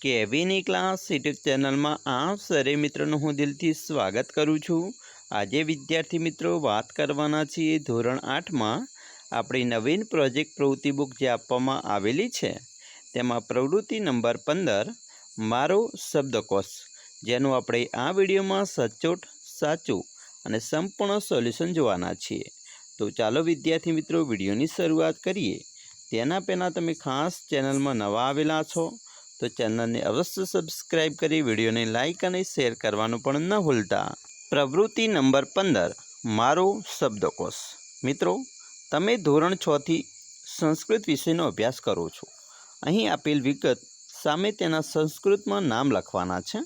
કેવીની class YouTube ચેનલમાં આપ સરે મિત્રોનું હું દિલથી સ્વાગત કરું છું। આજે વિદ્યાર્થી મિત્રો વાત કરવાના છીએ ધોરણ 8માં આપણી નવીન પ્રોજેક્ટ પ્રવૃત્તિ બુક જે આપવામાં આવેલી છે તેમાં પ્રવૃત્તિ નંબર 15 મારો શબ્દકોશ, જેનું આપણે આ વિડીયોમાં સચોટ, સાચું અને સંપૂર્ણ સોલ્યુશન જોવાના છીએ। તો ચાલો વિદ્યાર્થી મિત્રો વિડીયોની શરૂઆત કરીએ। તેના પહેલાં તમે ખાસ ચેનલમાં નવા આવેલા છો तो चैनल ने अवश्य सब्सक्राइब करी, वीडियो ने लाइक और शेर करवानुं पण न भूलता। प्रवृत्ति नंबर 15 मारो शब्दकोश। मित्रों, तमे धोरण 6 थी संस्कृत विषयनो अभ्यास करो छो। अहीं आपेल विगत सामे तेना संस्कृत में नाम लखवाना छे।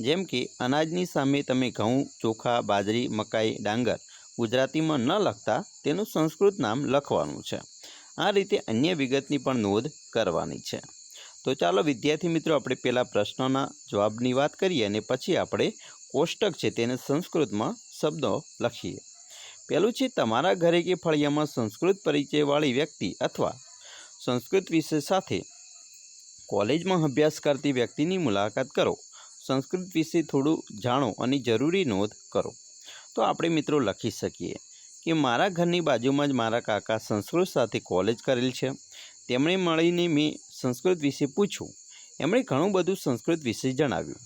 जेम के अनाजनी सामे तमे घऊं, चोखा, बाजरी, मकाई, डांगर गुजराती में न लखता तेनुं संस्कृत नाम लखवानुं छे। आ रीते अन्य विगतनी पण नोंध करवानी छे। तो चलो विद्यार्थी मित्रों, अपने पहला प्रश्नों जवाबनी बात करिए ने पछी आपणे कोष्टक है तेने संस्कृत में शब्दों लखीए। पहलू है तमारा घरे के फळिया में संस्कृत परिचय वाली व्यक्ति अथवा संस्कृत विषय साथे कॉलेज में अभ्यास करती व्यक्ति की मुलाकात करो। संस्कृत विषय थोड़ू जाणो और जरूरी नोंध करो। तो आपणे मित्रों लखी सकीए कि मारा घरनी बाजू में ज मारा काका संस्कृत साथे कॉलेज करेल छे। तेमणे मळीने मैं संस्कृत विषय पूछूं। एमणे घणुं बधुं संस्कृत विषय जणाव्युं।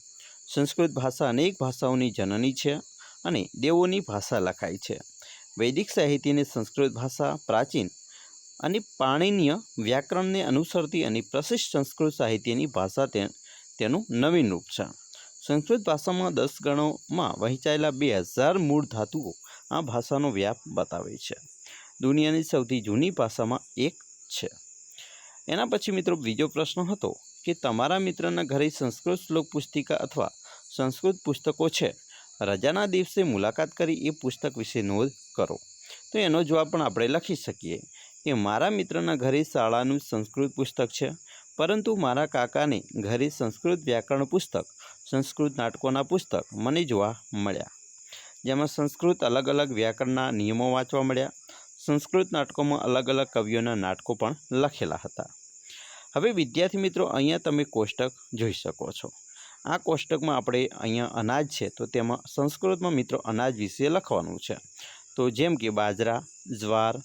संस्कृत भाषा अनेक भाषाओनी जननी छे अने देवोनी भाषा लखाई छे। वैदिक साहित्य ने संस्कृत भाषा प्राचीन अने पाणिनीय व्याकरण ने अनुसरती अने प्रशिष्ट संस्कृत साहित्यनी भाषा तेनुं नवीन रूप छे। संस्कृत भाषा में 10 गणों में वहेंचायेला 2000 मूळ धातुओ आ भाषानो व्याप बतावे छे। दुनियानी सौथी जूनी भाषा में एक छे। एना पछी मित्रों बीजो प्रश्न हतो कि तमारा मित्रना घरे संस्कृत श्लोक पुस्तिका अथवा संस्कृत पुस्तकों छे। रजाना दिवसे मुलाकात करी ए पुस्तक विषे नोंध करो। तो एनो जवाब पण आपणे लखी सकीए कि मारा मित्रना घरे शाळानुं संस्कृत पुस्तक छे, परंतु मारा काकाने घरे संस्कृत व्याकरण पुस्तक, संस्कृत नाटकोना पुस्तक मने जोवा मळ्या, जेमां संस्कृत अलग अलग व्याकरणना नियमों वांचवा मळ्या। संस्कृत नाटकों में अलग अलग कविओना नाटकों पण लखेला हता। हवे विद्यार्थी मित्रों, अहींया तमे कोष्टक जोई शको छो। आ कोष्टक में आपणे अहींया अनाज छे तो तेमां संस्कृत में मित्रों अनाज विषे लखवानुं छे। तो जेम के बाजरा, ज्वार,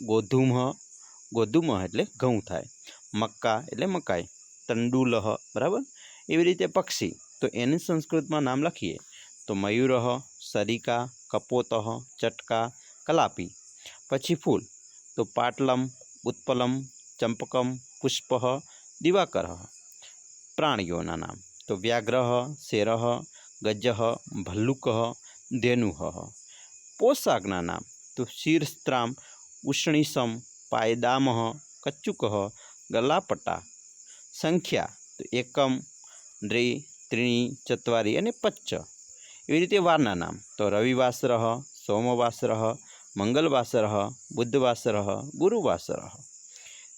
गोधूम एटले घऊं थाय, मक्का एटले मकाई, तंडुलह बराबर। एवी रीते पक्षी तो एने संस्कृत में नाम लखीए तो मयूरः, सरिका, कपोतः, चटका, कलापी। पछी फूल तो पाटलम, उत्पलम, चंपकम, पुष्पः, दिवाकरः। प्राणीओना नाम तो व्याघ्रः, शेरः, गजः, भल्लुकः, धेनुः। पोशाकना नाम तो शीरस्त्राम, उष्णीसम, पायदामः, कच्चुकः, गलापटा। संख्या तो एकम, द्वे, त्रीणि, चत्वारि अने पच्च। एवी रीते वारना नाम तो रविवासरः, सोमवासरः, मंगलवासरः, बुधवासरः, गुरुवासरः।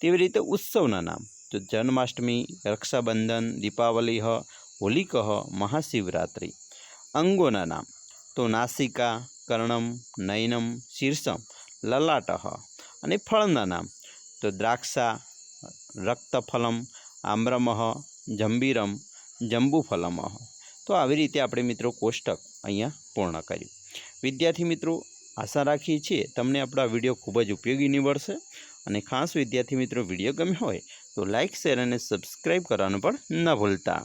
तेवी रीते उत्सवना नाम तो जन्माष्टमी, रक्षाबंधन, दीपावली, होलिकः, महाशिवरात्रि। अंगोना नाम तो नासिका, कर्णम, नयनम, शीर्षम, ललाटः। अने फलना नाम तो द्राक्षा, रक्तफलम, आम्रमः, जंबीरम, जंबूफलम। तो आ रीते आपणे मित्रों कोष्टक अहींया पूर्ण कर्युं। विद्यार्थी मित्रों, आशा राखीए छीए तमने आपणो विडियो खूब ज उपयोगी निवड़शे। અને ખાસ વિદ્યાર્થી મિત્રો વિડીયો ગમ્યો હોય તો લાઇક, શેર અને સબસ્ક્રાઈબ કરવાનું પણ ન ભૂલતા।